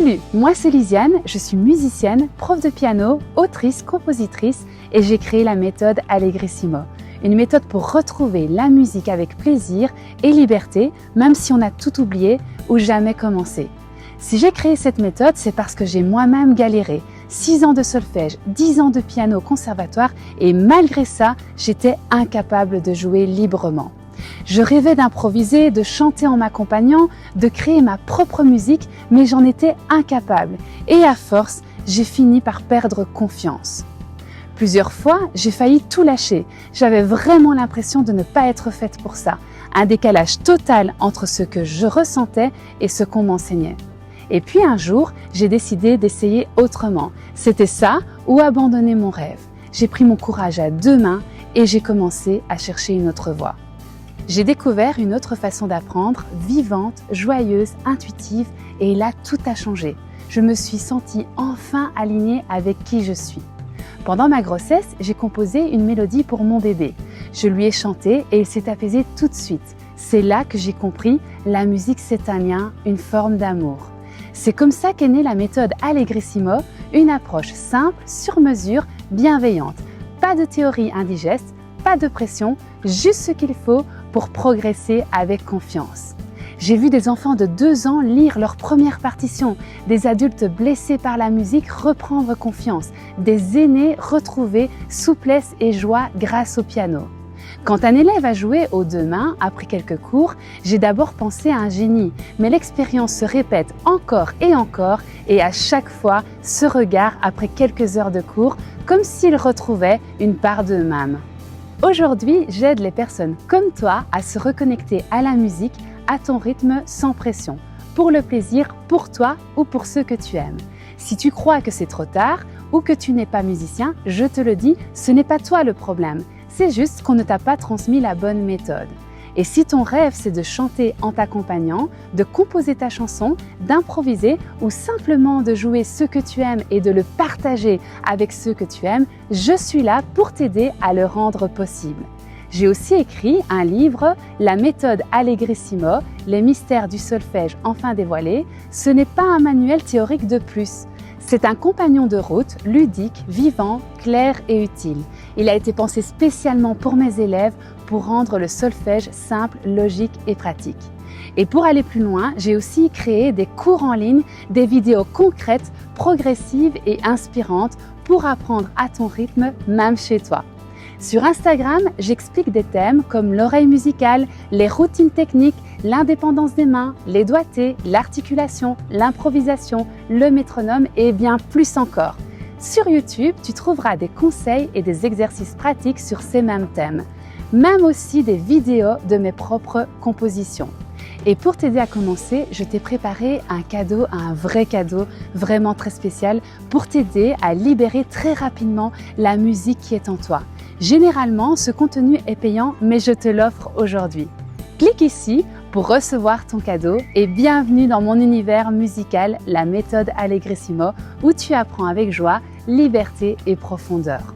Salut, moi c'est Lisiane, je suis musicienne, prof de piano, autrice, compositrice et j'ai créé la méthode Allegrissimo. Une méthode pour retrouver la musique avec plaisir et liberté, même si on a tout oublié ou jamais commencé. Si j'ai créé cette méthode, c'est parce que j'ai moi-même galéré. 6 ans de solfège, 10 ans de piano au conservatoire et malgré ça, j'étais incapable de jouer librement. Je rêvais d'improviser, de chanter en m'accompagnant, de créer ma propre musique, mais j'en étais incapable. Et à force, j'ai fini par perdre confiance. Plusieurs fois, j'ai failli tout lâcher. J'avais vraiment l'impression de ne pas être faite pour ça. Un décalage total entre ce que je ressentais et ce qu'on m'enseignait. Et puis un jour, j'ai décidé d'essayer autrement. C'était ça ou abandonner mon rêve. J'ai pris mon courage à 2 mains et j'ai commencé à chercher une autre voie. J'ai découvert une autre façon d'apprendre, vivante, joyeuse, intuitive, et là tout a changé. Je me suis sentie enfin alignée avec qui je suis. Pendant ma grossesse, j'ai composé une mélodie pour mon bébé. Je lui ai chanté et il s'est apaisé tout de suite. C'est là que j'ai compris, la musique c'est un lien, une forme d'amour. C'est comme ça qu'est née la méthode Allegrissimo, une approche simple, sur mesure, bienveillante. Pas de théorie indigeste, pas de pression, juste ce qu'il faut pour progresser avec confiance. J'ai vu des enfants de 2 ans lire leur première partition, des adultes blessés par la musique reprendre confiance, des aînés retrouver souplesse et joie grâce au piano. Quand un élève a joué aux 2 mains après quelques cours, j'ai d'abord pensé à un génie, mais l'expérience se répète encore et à chaque fois, ce regard après quelques heures de cours, comme s'il retrouvait une part d'eux-mêmes. Aujourd'hui, j'aide les personnes comme toi à se reconnecter à la musique, à ton rythme sans pression, pour le plaisir, pour toi ou pour ceux que tu aimes. Si tu crois que c'est trop tard ou que tu n'es pas musicien, je te le dis, ce n'est pas toi le problème. C'est juste qu'on ne t'a pas transmis la bonne méthode. Et si ton rêve c'est de chanter en t'accompagnant, de composer ta chanson, d'improviser ou simplement de jouer ce que tu aimes et de le partager avec ceux que tu aimes, je suis là pour t'aider à le rendre possible. J'ai aussi écrit un livre, La méthode Allegrissimo, les mystères du solfège enfin dévoilés. Ce n'est pas un manuel théorique de plus. C'est un compagnon de route, ludique, vivant, clair et utile. Il a été pensé spécialement pour mes élèves pour rendre le solfège simple, logique et pratique. Et pour aller plus loin, j'ai aussi créé des cours en ligne, des vidéos concrètes, progressives et inspirantes pour apprendre à ton rythme, même chez toi. Sur Instagram, j'explique des thèmes comme l'oreille musicale, les routines techniques, l'indépendance des mains, les doigtés, l'articulation, l'improvisation, le métronome et bien plus encore. Sur YouTube, tu trouveras des conseils et des exercices pratiques sur ces mêmes thèmes, même aussi des vidéos de mes propres compositions. Et pour t'aider à commencer, je t'ai préparé un cadeau, un vrai cadeau, vraiment très spécial pour t'aider à libérer très rapidement la musique qui est en toi. Généralement, ce contenu est payant, mais je te l'offre aujourd'hui. Clique ici pour recevoir ton cadeau et bienvenue dans mon univers musical, la méthode Allegrissimo, où tu apprends avec joie, liberté et profondeur.